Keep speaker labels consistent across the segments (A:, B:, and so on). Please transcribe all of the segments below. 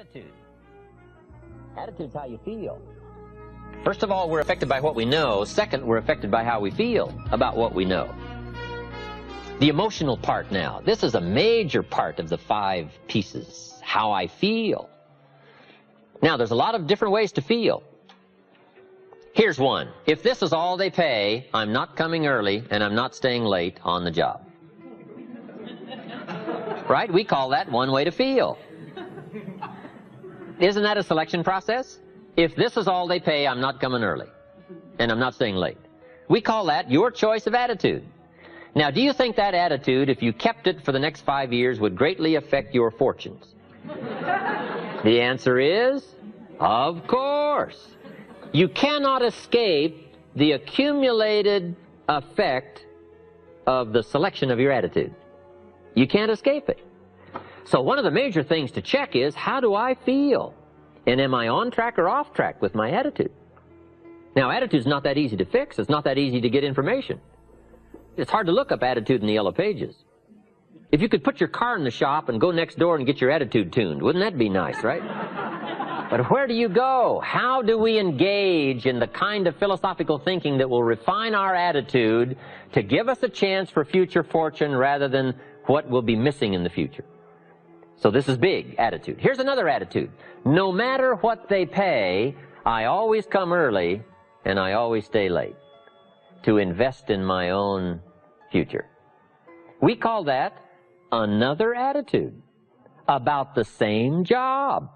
A: Attitude. Attitude's how you feel. First of all, we're affected by what we know. Second, we're affected by how we feel about what we know. The emotional part now. This is a major part of the 5 pieces. How I feel. Now, there's a lot of different ways to feel. Here's one. If this is all they pay, I'm not coming early and I'm not staying late on the job. Right? We call that one way to feel. Isn't that a selection process? If this is all they pay, I'm not coming early and I'm not staying late. We call that your choice of attitude. Now, do you think that attitude, if you kept it for the next 5 years, would greatly affect your fortunes? The answer is, of course. You cannot escape the accumulated effect of the selection of your attitude. You can't escape it. So one of the major things to check is, how do I feel? And am I on track or off track with my attitude? Now, attitude's not that easy to fix. It's not that easy to get information. It's hard to look up attitude in the yellow pages. If you could put your car in the shop and go next door and get your attitude tuned, wouldn't that be nice, right? But where do you go? How do we engage in the kind of philosophical thinking that will refine our attitude to give us a chance for future fortune rather than what will be missing in the future? So this is big, attitude. Here's another attitude. No matter what they pay, I always come early and I always stay late to invest in my own future. We call that another attitude about the same job.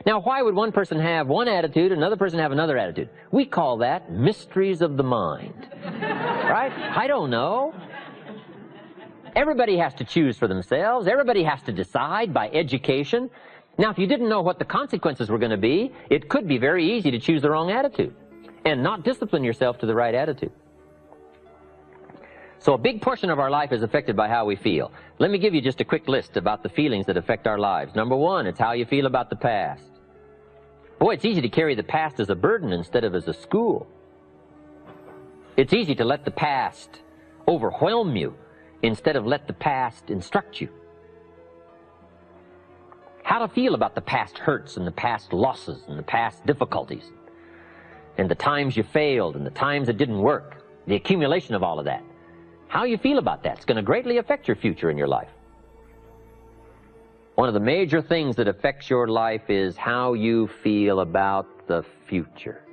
A: Now, why would one person have one attitude, another person have another attitude? We call that mysteries of the mind. Right? I don't know. Everybody has to choose for themselves. Everybody has to decide by education. Now, if you didn't know what the consequences were going to be, it could be very easy to choose the wrong attitude and not discipline yourself to the right attitude. So a big portion of our life is affected by how we feel. Let me give you just a quick list about the feelings that affect our lives. Number 1, it's how you feel about the past. Boy, it's easy to carry the past as a burden instead of as a school. It's easy to let the past overwhelm you instead of let the past instruct you. How to feel about the past hurts and the past losses and the past difficulties and the times you failed and the times it didn't work, the accumulation of all of that. How you feel about that is going to greatly affect your future in your life. One of the major things that affects your life is how you feel about the future.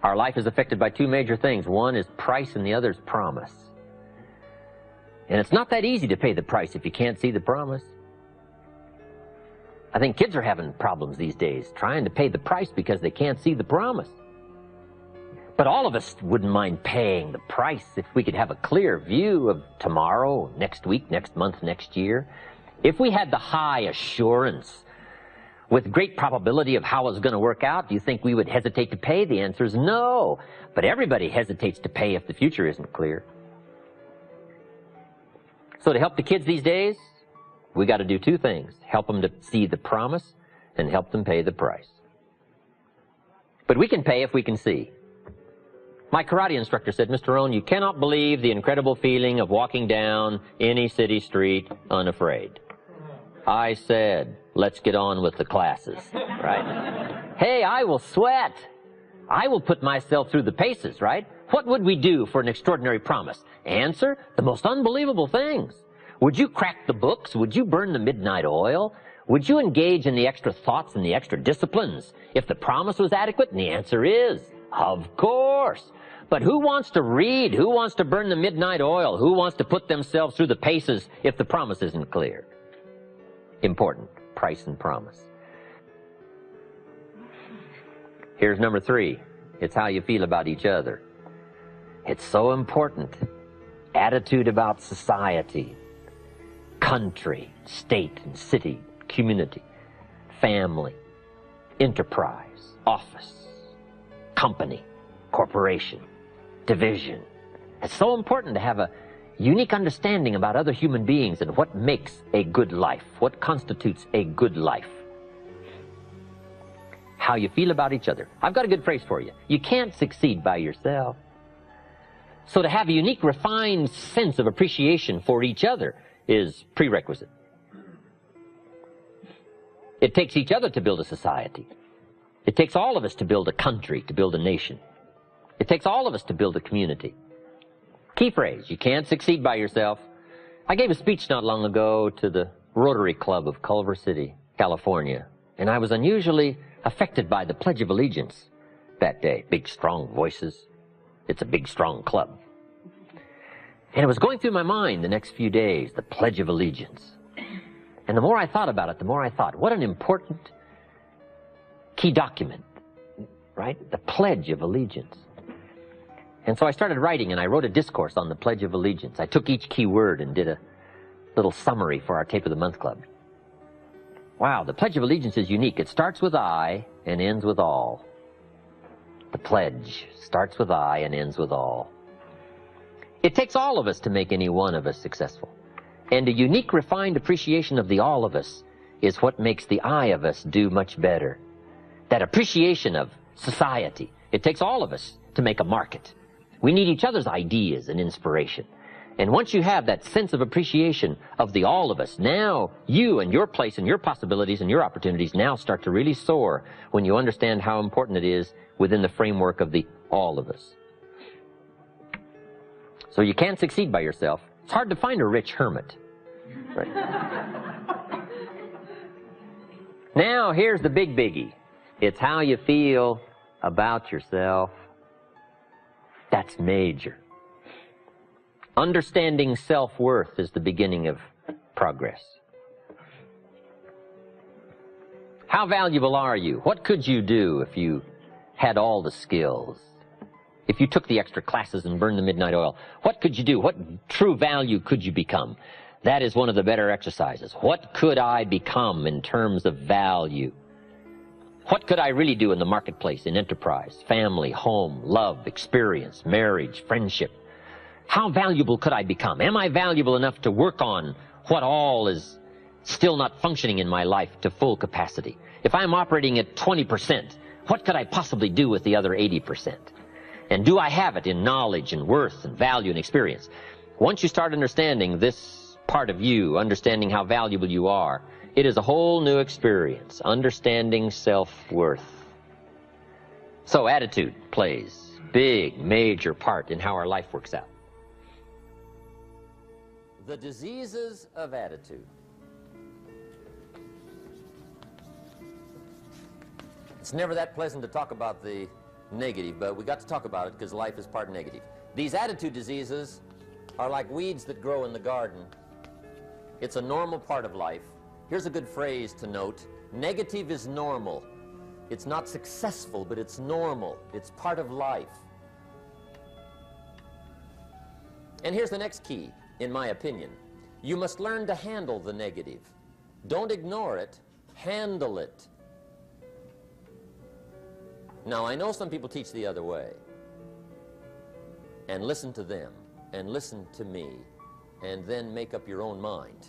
A: Our life is affected by 2 major things. One is price and the other is promise. And it's not that easy to pay the price if you can't see the promise. I think kids are having problems these days trying to pay the price because they can't see the promise. But all of us wouldn't mind paying the price if we could have a clear view of tomorrow, next week, next month, next year. If we had the high assurance with great probability of how it's going to work out, do you think we would hesitate to pay? The answer is no. But everybody hesitates to pay if the future isn't clear. So to help the kids these days, we got to do 2 things. Help them to see the promise and help them pay the price. But we can pay if we can see. My karate instructor said, Mr. Rohn, you cannot believe the incredible feeling of walking down any city street unafraid. I said, let's get on with the classes, right? Hey, I will sweat. I will put myself through the paces, right? What would we do for an extraordinary promise? Answer, the most unbelievable things. Would you crack the books? Would you burn the midnight oil? Would you engage in the extra thoughts and the extra disciplines if the promise was adequate? And the answer is, of course. But who wants to read? Who wants to burn the midnight oil? Who wants to put themselves through the paces if the promise isn't clear? Important, price and promise. Here's number 3. It's how you feel about each other. It's so important. Attitude about society, country, state and city, community, family, enterprise, office, company, corporation, division. It's so important to have a unique understanding about other human beings and what makes a good life, what constitutes a good life. How you feel about each other. I've got a good phrase for you. You can't succeed by yourself. So to have a unique, refined sense of appreciation for each other is prerequisite. It takes each other to build a society. It takes all of us to build a country, to build a nation. It takes all of us to build a community. Key phrase, you can't succeed by yourself. I gave a speech not long ago to the Rotary Club of Culver City, California, and I was unusually affected by the Pledge of Allegiance that day. Big, strong voices. It's a big, strong club. And it was going through my mind the next few days, the Pledge of Allegiance. And the more I thought about it, the more I thought, what an important key document, right? The Pledge of Allegiance. And so I started writing, and I wrote a discourse on the Pledge of Allegiance. I took each key word and did a little summary for our Tape of the Month Club. Wow, the Pledge of Allegiance is unique. It starts with I and ends with all. The pledge starts with I and ends with all. It takes all of us to make any one of us successful. And a unique, refined appreciation of the all of us is what makes the I of us do much better. That appreciation of society. It takes all of us to make a market. We need each other's ideas and inspiration. And once you have that sense of appreciation of the all of us, now you and your place and your possibilities and your opportunities now start to really soar when you understand how important it is within the framework of the all of us. So you can't succeed by yourself. It's hard to find a rich hermit. Right? Now here's the big biggie. It's how you feel about yourself. That's major. Understanding self-worth is the beginning of progress. How valuable are you? What could you do if you had all the skills? If you took the extra classes and burned the midnight oil, what could you do? What true value could you become? That is one of the better exercises. What could I become in terms of value? What could I really do in the marketplace, in enterprise, family, home, love, experience, marriage, friendship? How valuable could I become? Am I valuable enough to work on what all is still not functioning in my life to full capacity? If I'm operating at 20%, what could I possibly do with the other 80%? And do I have it in knowledge and worth and value and experience? Once you start understanding this part of you, understanding how valuable you are, it is a whole new experience, understanding self-worth. So attitude plays a big, major part in how our life works out. The diseases of attitude. It's never that pleasant to talk about the negative, but we got to talk about it because life is part negative. These attitude diseases are like weeds that grow in the garden. It's a normal part of life. Here's a good phrase to note. Negative is normal. It's not successful, but it's normal. It's part of life. And here's the next key, in my opinion. You must learn to handle the negative. Don't ignore it. Handle it. Now, I know some people teach the other way. And listen to them, and listen to me, and then make up your own mind.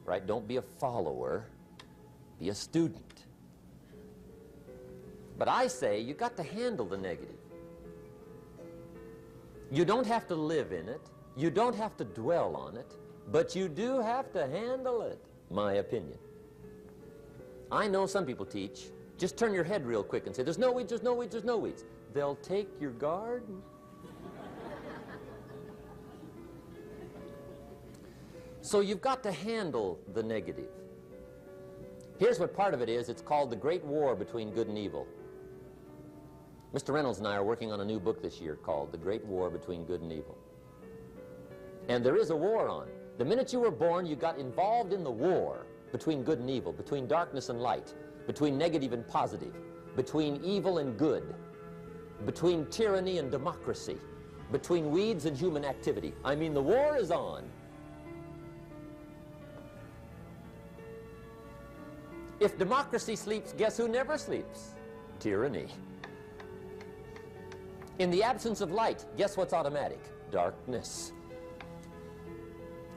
A: Right? Don't be a follower. Be a student. But I say you got to handle the negative. You don't have to live in it. You don't have to dwell on it. But you do have to handle it, my opinion. I know some people teach, just turn your head real quick and say, there's no weeds, there's no weeds, there's no weeds. They'll take your garden. So you've got to handle the negative. Here's what part of it is. It's called the Great War Between Good and Evil. Mr. Reynolds and I are working on a new book this year called The Great War Between Good and Evil. And there is a war on. The minute you were born, you got involved in the war between good and evil, between darkness and light, between negative and positive, between evil and good, between tyranny and democracy, between weeds and human activity. I mean, the war is on. If democracy sleeps, guess who never sleeps? Tyranny. In the absence of light, guess what's automatic? Darkness.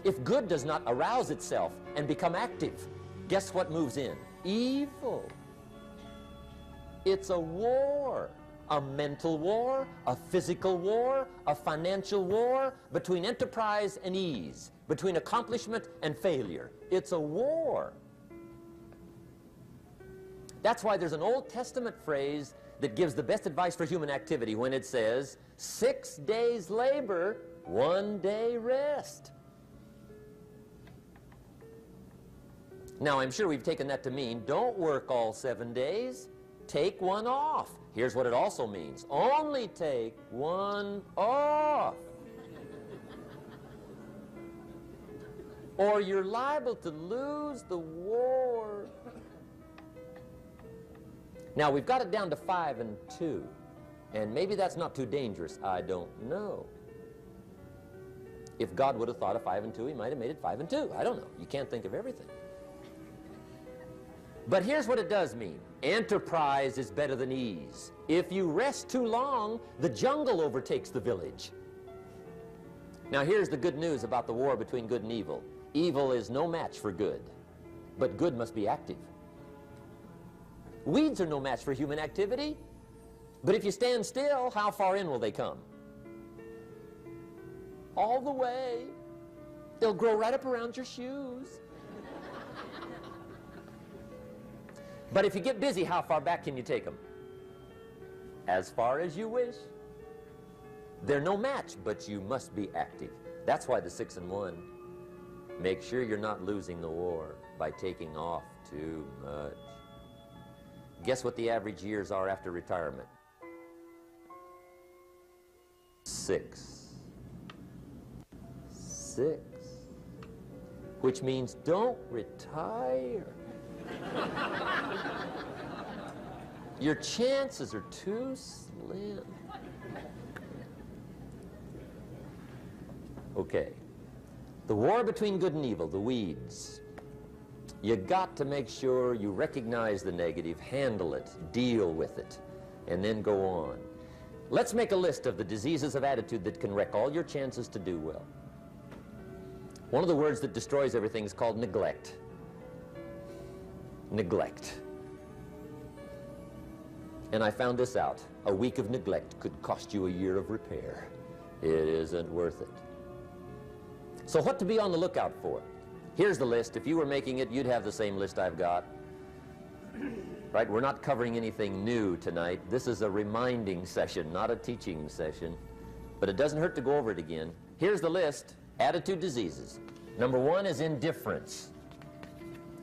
A: If good does not arouse itself and become active, guess what moves in? Evil. It's a war. A mental war, a physical war, a financial war, between enterprise and ease, between accomplishment and failure. It's a war.
B: That's why there's an Old Testament phrase that gives the best advice for human activity when it says, 6 days labor, 1 day rest. Now, I'm sure we've taken that to mean, don't work all 7 days, take 1 off. Here's what it also means, only take 1 off. Or you're liable to lose the war. Now, we've got it down to 5 and 2, and maybe that's not too dangerous, I don't know. If God would have thought of 5 and 2, he might have made it 5 and 2. I don't know. You can't think of everything. But here's what it does mean. Enterprise is better than ease. If you rest too long, the jungle overtakes the village. Now, here's the good news about the war between good and evil. Evil is no match for good, but good must be active. Weeds are no match for human activity, but if you stand still, how far in will they come? All the way. They'll grow right up around your shoes. But if you get busy, how far back can you take them? As far as you wish. They're no match, but you must be active. That's why the 6 and 1. Make sure you're not losing the war by taking off too much. Guess what the average years are after retirement? 6. 6. Which means don't retire. Your chances are too slim. Okay. The war between good and evil, the weeds. You got to make sure you recognize the negative, handle it, deal with it, and then go on. Let's make a list of the diseases of attitude that can wreck all your chances to do well. One of the words that destroys everything is called neglect. Neglect. And I found this out. A week of neglect could cost you a year of repair. It isn't worth it. So what to be on the lookout for? Here's the list. If you were making it, you'd have the same list I've got. Right? We're not covering anything new tonight. This is a reminding session, not a teaching session. But it doesn't hurt to go over it again. Here's the list. Attitude diseases. Number 1 is indifference.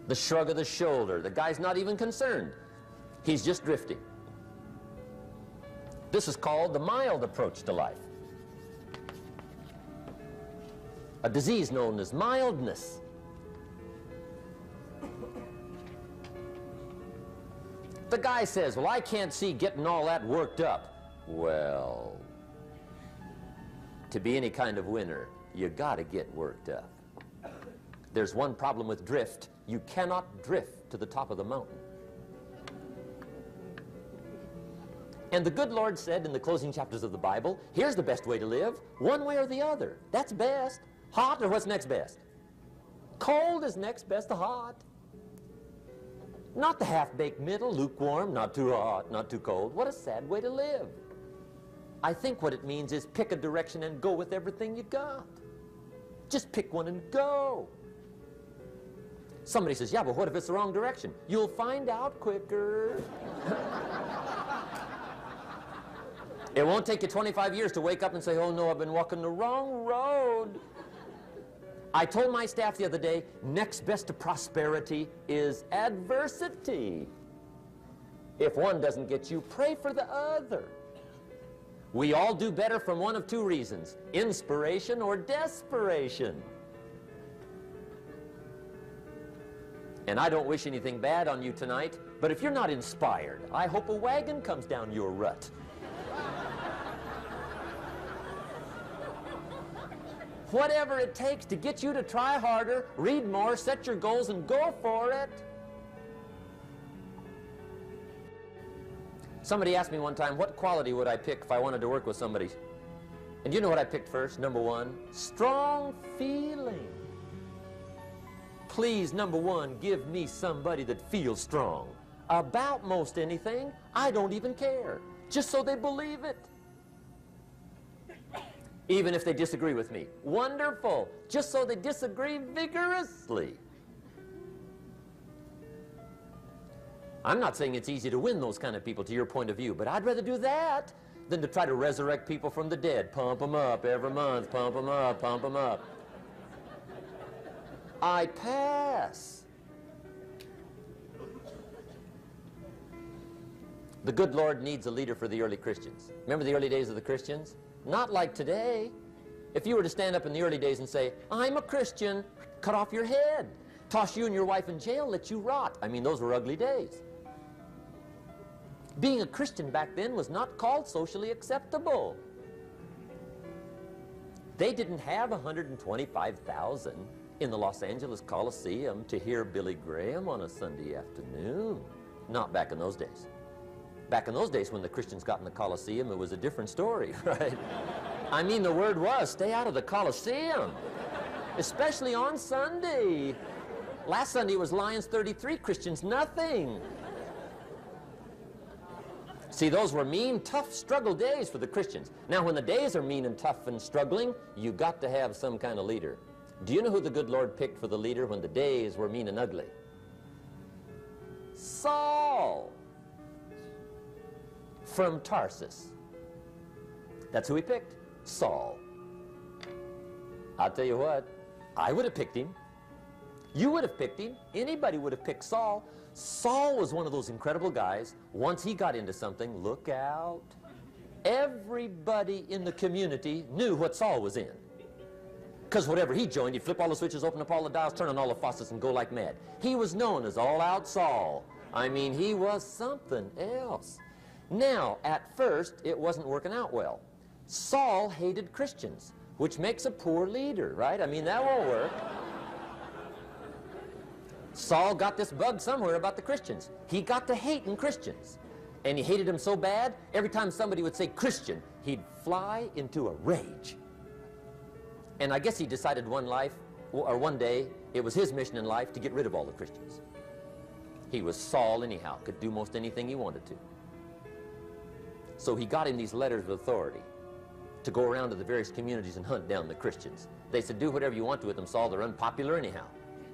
B: The shrug of the shoulder. The guy's not even concerned. He's just drifting. This is called the mild approach to life. A disease known as mildness. The guy says, well, I can't see getting all that worked up. Well, to be any kind of winner, you gotta get worked up. There's one problem with drift. You cannot drift to the top of the mountain. And the good Lord said in the closing chapters of the Bible, here's the best way to live, one way or the other. That's best. Hot or what's next best? Cold is next best to hot. Not the half-baked middle, lukewarm, not too hot, not too cold. What a sad way to live. I think what it means is pick a direction and go with everything you got. Just pick one and go. Somebody says, yeah, but what if it's the wrong direction? You'll find out quicker. It won't take you 25 years to wake up and say, oh no, I've been walking the wrong road. I told my staff the other day, next best to prosperity is adversity. If one doesn't get you, pray for the other. We all do better from one of 2 reasons, inspiration or desperation. And I don't wish anything bad on you tonight, but if you're not inspired, I hope a wagon comes down your rut. Whatever it takes to get you to try harder, read more, set your goals, and go for it. Somebody asked me one time, what quality would I pick if I wanted to work with somebody? And you know what I picked first? Number 1, strong feeling. Please, number 1, give me somebody that feels strong. About most anything, I don't even care. Just so they believe it. Even if they disagree with me. Wonderful. Just so they disagree vigorously. I'm not saying it's easy to win those kind of people to your point of view, but I'd rather do that than to try to resurrect people from the dead. Pump them up every month, pump them up, pump them up. I pass. The good Lord needs a leader for the early Christians. Remember the early days of the Christians? Not like today. If you were to stand up in the early days and say, I'm a Christian, cut off your head, toss you and your wife in jail, let you rot. I mean, those were ugly days. Being a Christian back then was not called socially acceptable. They didn't have 125,000 in the Los Angeles Coliseum to hear Billy Graham on a Sunday afternoon. Not back in those days. Back in those days when the Christians got in the Coliseum, it was a different story, right? I mean, the word was, stay out of the Coliseum, especially on Sunday. Last Sunday was Lions 33, Christians nothing. See, those were mean, tough struggle days for the Christians. Now, when the days are mean and tough and struggling, you got to have some kind of leader. Do you know who the good Lord picked for the leader when the days were mean and ugly? Saul from Tarsus. That's who he picked, Saul. I'll tell you what, I would have picked him. You would have picked him. Anybody would have picked Saul. Saul was one of those incredible guys. Once he got into something, look out. Everybody in the community knew what Saul was in. Because whatever he joined, he'd flip all the switches, open up all the dials, turn on all the faucets, and go like mad. He was known as All-Out Saul. I mean, he was something else. Now, at first, it wasn't working out well. Saul hated Christians, which makes a poor leader, right? I mean, that won't work. Saul got this bug somewhere about the Christians. He got to hating Christians. And he hated them so bad, every time somebody would say Christian, he'd fly into a rage. And I guess he decided one day, it was his mission in life to get rid of all the Christians. He was Saul anyhow, could do most anything he wanted to. So he got him these letters of authority to go around to the various communities and hunt down the Christians. They said, do whatever you want to with them, Saul. They're unpopular anyhow.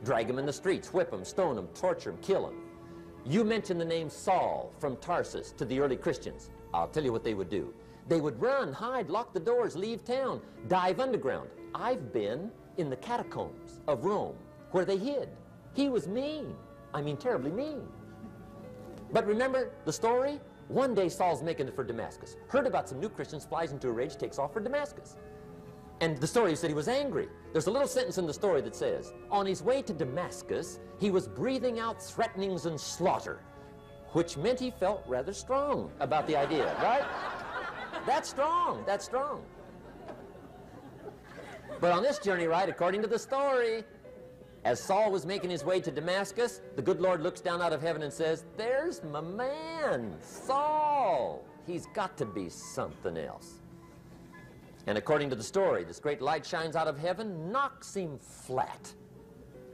B: Drag them in the streets, whip them, stone them, torture them, kill them. You mention the name Saul from Tarsus to the early Christians. I'll tell you what they would do. They would run, hide, lock the doors, leave town, dive underground. I've been in the catacombs of Rome where they hid. He was mean. I mean, terribly mean. But remember the story? One day Saul's making it for Damascus. Heard about some new Christians, flies into a rage, takes off for Damascus. And the story said he was angry. There's a little sentence in the story that says, on his way to Damascus, he was breathing out threatenings and slaughter, which meant he felt rather strong about the idea, right? That's strong, that's strong. But on this journey, right, according to the story, as Saul was making his way to Damascus, the good Lord looks down out of heaven and says, there's my man, Saul. He's got to be something else. And according to the story, this great light shines out of heaven, knocks him flat,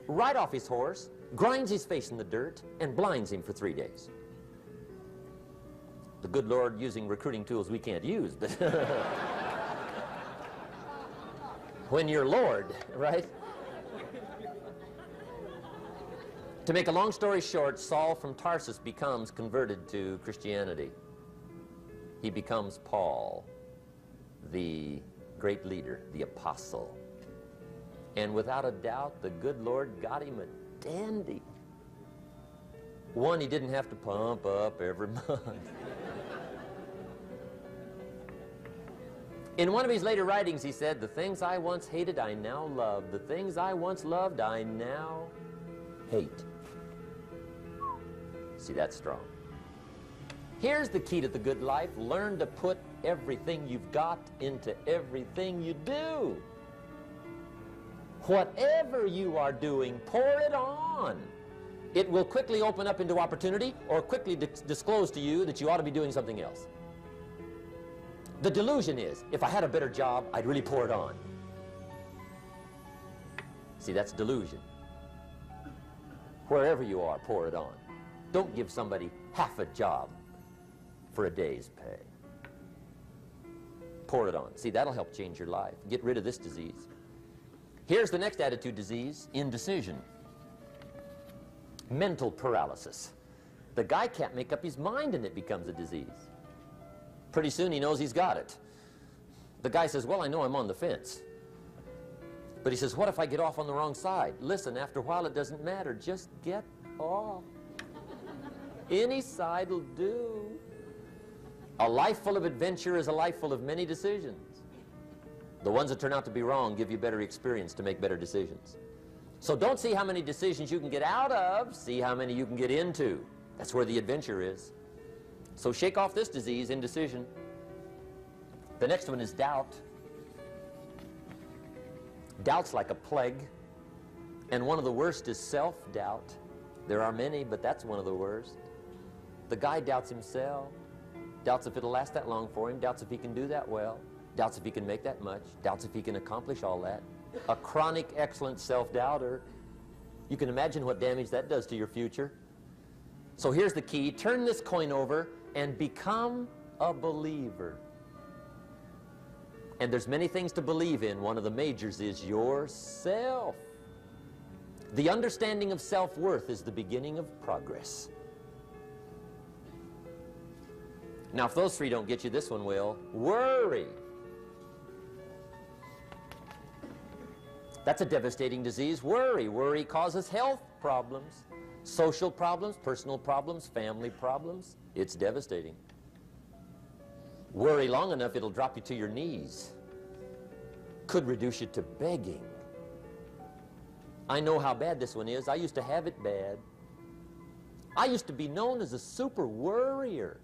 B: right off his horse, grinds his face in the dirt, and blinds him for 3 days. The good Lord using recruiting tools we can't use, but when you're Lord, right? To make a long story short, Saul from Tarsus becomes converted to Christianity. He becomes Paul, the great leader, the apostle. And without a doubt, the good Lord got him a dandy. One he didn't have to pump up every month. In one of his later writings, he said, the things I once hated, I now love. The things I once loved, I now hate. See, that's strong. Here's the key to the good life. Learn to put everything you've got into everything you do. Whatever you are doing, pour it on. It will quickly open up into opportunity or quickly disclose to you that you ought to be doing something else. The delusion is, if I had a better job, I'd really pour it on. See, that's delusion. Wherever you are, pour it on. Don't give somebody half a job for a day's pay. Pour it on. See, that'll help change your life. Get rid of this disease. Here's the next attitude disease, indecision. Mental paralysis. The guy can't make up his mind and it becomes a disease. Pretty soon he knows he's got it. The guy says, well, I know I'm on the fence. But he says, what if I get off on the wrong side? Listen, after a while it doesn't matter. Just get off. Any side will do. A life full of adventure is a life full of many decisions. The ones that turn out to be wrong give you better experience to make better decisions. So don't see how many decisions you can get out of, see how many you can get into. That's where the adventure is. So shake off this disease, indecision. The next one is doubt. Doubt's like a plague, and one of the worst is self-doubt. There are many, but that's one of the worst. The guy doubts himself, doubts if it'll last that long for him, doubts if he can do that well, doubts if he can make that much, doubts if he can accomplish all that. A chronic, excellent self-doubter. You can imagine what damage that does to your future. So here's the key. Turn this coin over and become a believer. And there's many things to believe in. One of the majors is yourself. The understanding of self-worth is the beginning of progress. Now, if those three don't get you, this one will. Worry. That's a devastating disease. Worry. Worry causes health problems, social problems, personal problems, family problems. It's devastating. Worry long enough, it'll drop you to your knees. Could reduce you to begging. I know how bad this one is. I used to have it bad. I used to be known as a super worrier.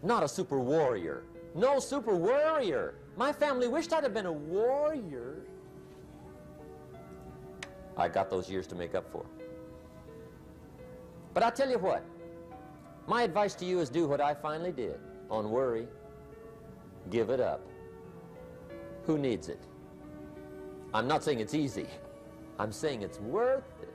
B: Not a super warrior. No, super worrier. My family wished I'd have been a warrior. I got those years to make up for. But I'll tell you what. My advice to you is do what I finally did on worry. Give it up. Who needs it? I'm not saying it's easy. I'm saying it's worth it.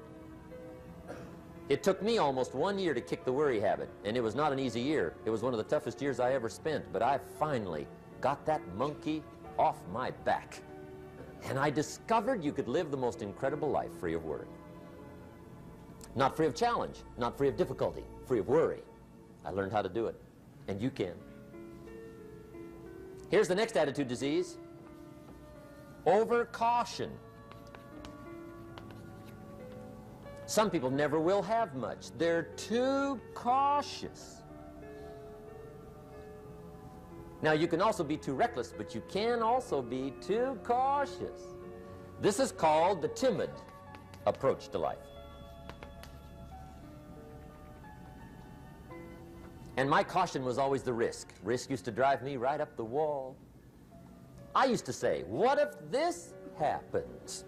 B: It took me almost 1 year to kick the worry habit, and it was not an easy year. It was one of the toughest years I ever spent, but I finally got that monkey off my back. And I discovered you could live the most incredible life free of worry. Not free of challenge, not free of difficulty, free of worry. I learned how to do it, and you can. Here's the next attitude disease. Over-caution. Some people never will have much. They're too cautious. Now, you can also be too reckless, but you can also be too cautious. This is called the timid approach to life. And my caution was always the risk. Risk used to drive me right up the wall. I used to say, what if this happens?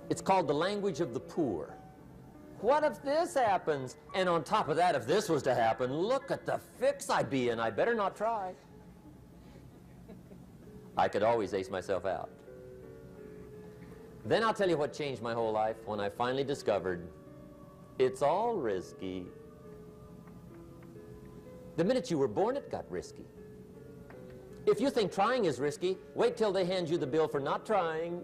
B: It's called the language of the poor. What if this happens? And on top of that, if this was to happen, look at the fix I'd be in. I better not try. I could always ace myself out. Then I'll tell you what changed my whole life when I finally discovered it's all risky. The minute you were born, it got risky. If you think trying is risky, wait till they hand you the bill for not trying.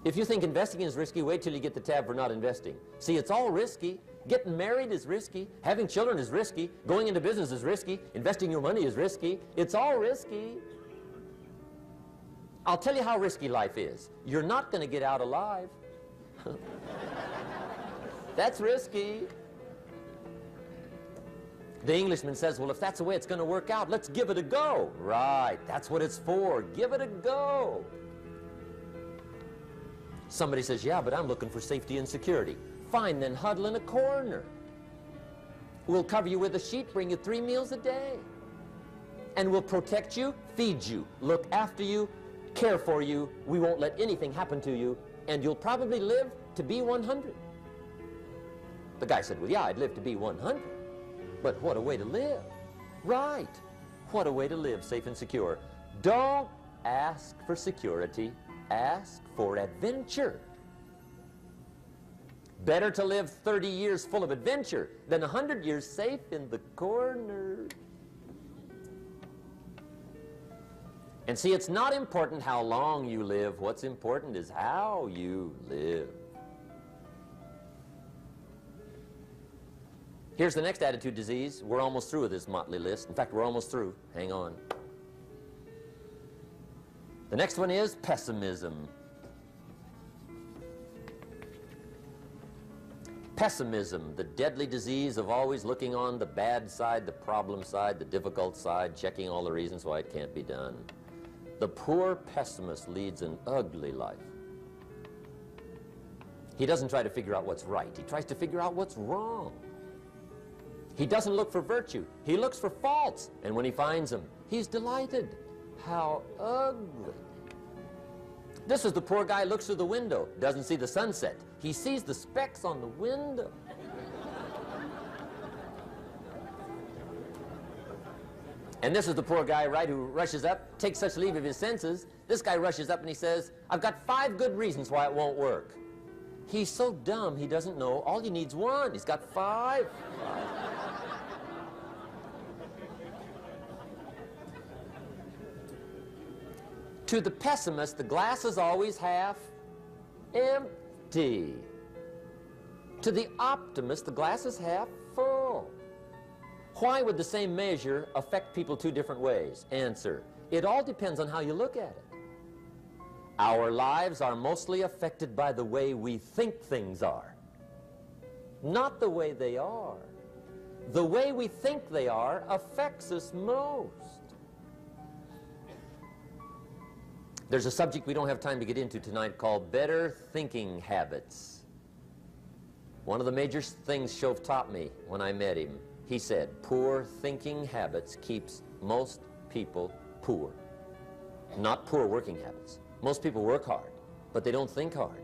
B: If you think investing is risky, wait till you get the tab for not investing. See, it's all risky. Getting married is risky. Having children is risky. Going into business is risky. Investing your money is risky. It's all risky. I'll tell you how risky life is. You're not going to get out alive. That's risky. The Englishman says, well, if that's the way it's going to work out, let's give it a go. Right, that's what it's for. Give it a go. Somebody says, yeah, but I'm looking for safety and security. Fine, then huddle in a corner. We'll cover you with a sheet, bring you 3 meals a day. And we'll protect you, feed you, look after you, care for you. We won't let anything happen to you, and you'll probably live to be 100. The guy said, well, yeah, I'd live to be 100. But what a way to live. Right. What a way to live, safe and secure. Don't ask for security. Ask for adventure. Better to live 30 years full of adventure than 100 years safe in the corner. And see, it's not important how long you live. What's important is how you live. Here's the next attitude disease. We're almost through with this motley list. In fact, we're almost through. Hang on. The next one is pessimism. Pessimism, the deadly disease of always looking on the bad side, the problem side, the difficult side, checking all the reasons why it can't be done. The poor pessimist leads an ugly life. He doesn't try to figure out what's right. He tries to figure out what's wrong. He doesn't look for virtue. He looks for faults. And when he finds them, he's delighted. How ugly. This is the poor guy who looks through the window, doesn't see the sunset. He sees the specks on the window. And this is the poor guy, right, who rushes up, takes such leave of his senses. This guy rushes up and he says, I've got 5 good reasons why it won't work. He's so dumb he doesn't know all he needs 1. He's got 5. To the pessimist, the glass is always half empty. To the optimist, the glass is half full. Why would the same measure affect people 2 different ways? Answer, it all depends on how you look at it. Our lives are mostly affected by the way we think things are, not the way they are. The way we think they are affects us most. There's a subject we don't have time to get into tonight called better thinking habits. One of the major things Shove taught me when I met him, he said, poor thinking habits keeps most people poor. Not poor working habits. Most people work hard, but they don't think hard.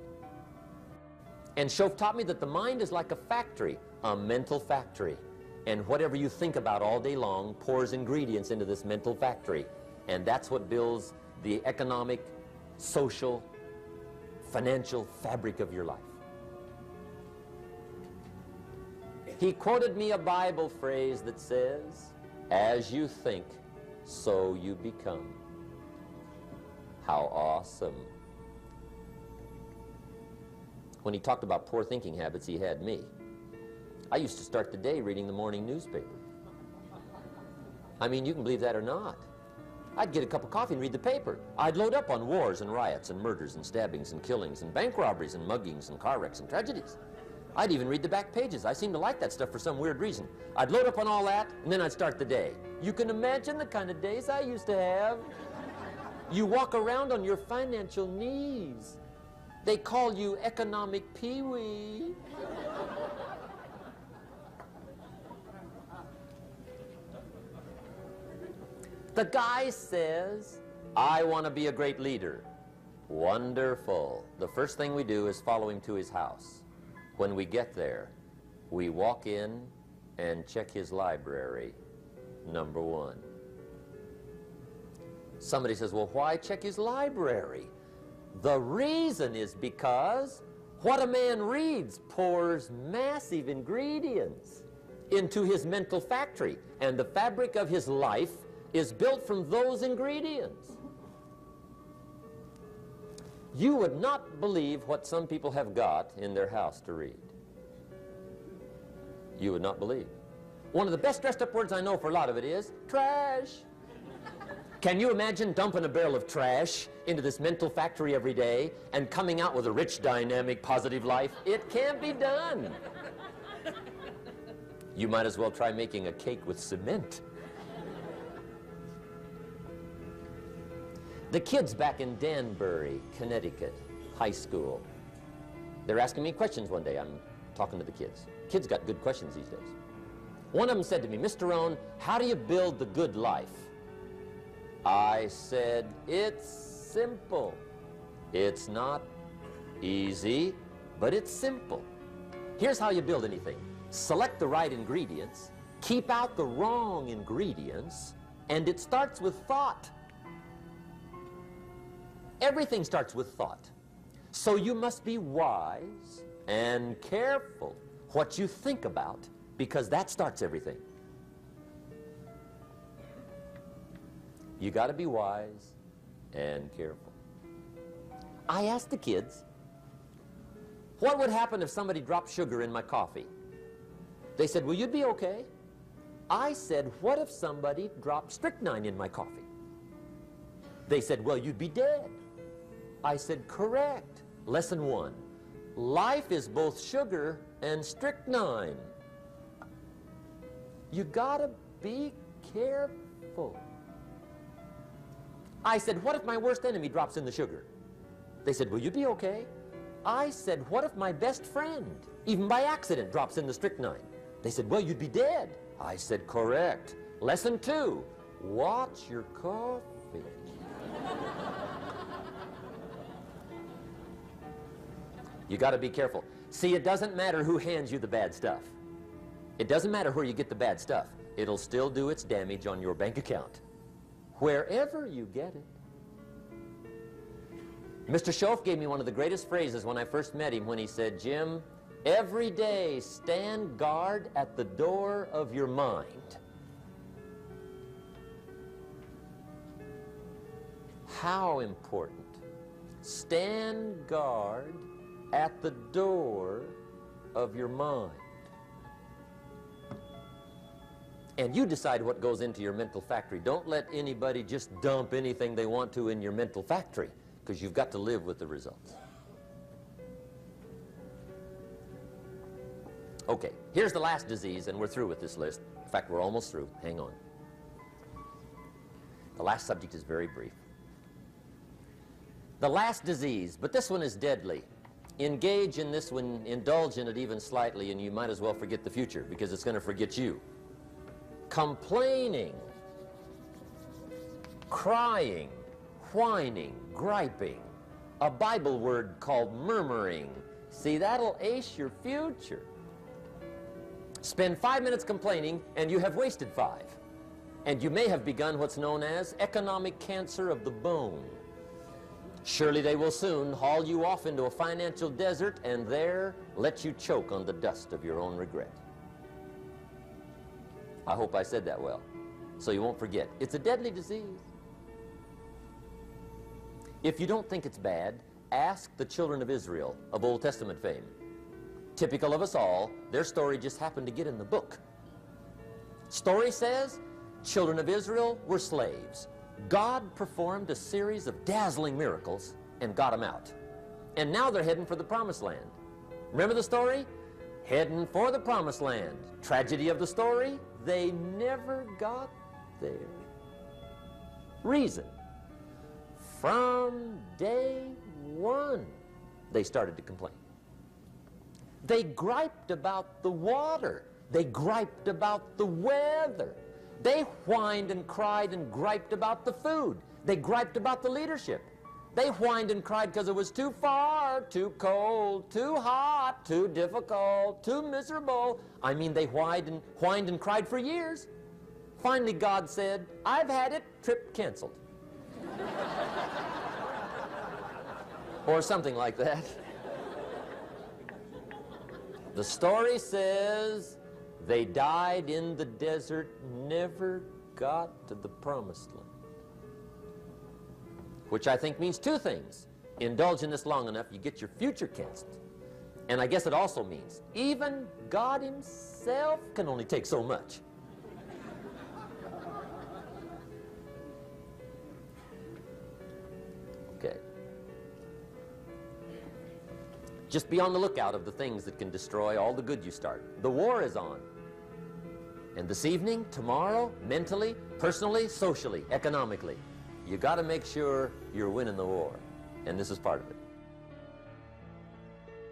B: And Shove taught me that the mind is like a factory, a mental factory. And whatever you think about all day long pours ingredients into this mental factory. And that's what builds the economic, social, financial fabric of your life. He quoted me a Bible phrase that says, as you think, so you become. How awesome. When he talked about poor thinking habits, he had me. I used to start the day reading the morning newspaper. I mean, you can believe that or not. I'd get a cup of coffee and read the paper. I'd load up on wars and riots and murders and stabbings and killings and bank robberies and muggings and car wrecks and tragedies. I'd even read the back pages. I seem to like that stuff for some weird reason. I'd load up on all that, and then I'd start the day. You can imagine the kind of days I used to have. You walk around on your financial knees. They call you economic peewee. The guy says, I want to be a great leader. Wonderful. The first thing we do is follow him to his house. When we get there, we walk in and check his library, number 1. Somebody says, well, why check his library? The reason is because what a man reads pours massive ingredients into his mental factory, and the fabric of his life is built from those ingredients. You would not believe what some people have got in their house to read. You would not believe. One of the best dressed up words I know for a lot of it is trash. Can you imagine dumping a barrel of trash into this mental factory every day and coming out with a rich, dynamic, positive life? It can't be done. You might as well try making a cake with cement. The kids back in Danbury, Connecticut, high school, they're asking me questions one day. I'm talking to the kids. Kids got good questions these days. One of them said to me, Mr. Rohn, how do you build the good life? I said, it's simple. It's not easy, but it's simple. Here's how you build anything. Select the right ingredients, keep out the wrong ingredients, and it starts with thought. Everything starts with thought. So you must be wise and careful what you think about, because that starts everything. You got to be wise and careful. I asked the kids, what would happen if somebody dropped sugar in my coffee? They said, well, you'd be okay. I said, what if somebody dropped strychnine in my coffee? They said, well, you'd be dead. I said, correct. Lesson 1. Life is both sugar and strychnine. You gotta be careful. I said, what if my worst enemy drops in the sugar? They said, will you be okay? I said, what if my best friend, even by accident, drops in the strychnine? They said, well, you'd be dead. I said, correct. Lesson 2, watch your coffee. You got to be careful. See, it doesn't matter who hands you the bad stuff. It doesn't matter where you get the bad stuff. It'll still do its damage on your bank account, wherever you get it. Mr. Schoaf gave me one of the greatest phrases when I first met him when he said, Jim, every day stand guard at the door of your mind. How important. Stand guard at the door of your mind. And you decide what goes into your mental factory. Don't let anybody just dump anything they want to in your mental factory, because you've got to live with the results. Okay, here's the last disease, and we're through with this list. In fact, we're almost through. Hang on. The last subject is very brief. The last disease, but this one is deadly. Engage in this one, indulge in it even slightly, and you might as well forget the future, because it's going to forget you. Complaining, crying, whining, griping, a Bible word called murmuring. See, that'll ace your future. Spend 5 minutes complaining, and you have wasted 5. And you may have begun what's known as economic cancer of the bone. Surely they will soon haul you off into a financial desert and there let you choke on the dust of your own regret. I hope I said that well, so you won't forget. It's a deadly disease. If you don't think it's bad, ask the children of Israel of Old Testament fame. Typical of us all, their story just happened to get in the book. Story says, children of Israel were slaves. God performed a series of dazzling miracles and got them out. And now they're heading for the promised land. Remember the story? Heading for the promised land. Tragedy of the story, they never got there. Reason. From day one, they started to complain. They griped about the water. They griped about the weather. They whined and cried and griped about the food. They griped about the leadership. They whined and cried because it was too far, too cold, too hot, too difficult, too miserable. I mean, they whined and cried for years. Finally, God said, I've had it, trip canceled. Or something like that. The story says they died in the desert, never got to the promised land. Which I think means 2 things. Indulge in this long enough, you get your future canceled. And I guess it also means even God himself can only take so much. Okay. Just be on the lookout of the things that can destroy all the good you start. The war is on. And this evening, tomorrow, mentally, personally, socially, economically, you got to make sure you're winning the war. And this is part of it.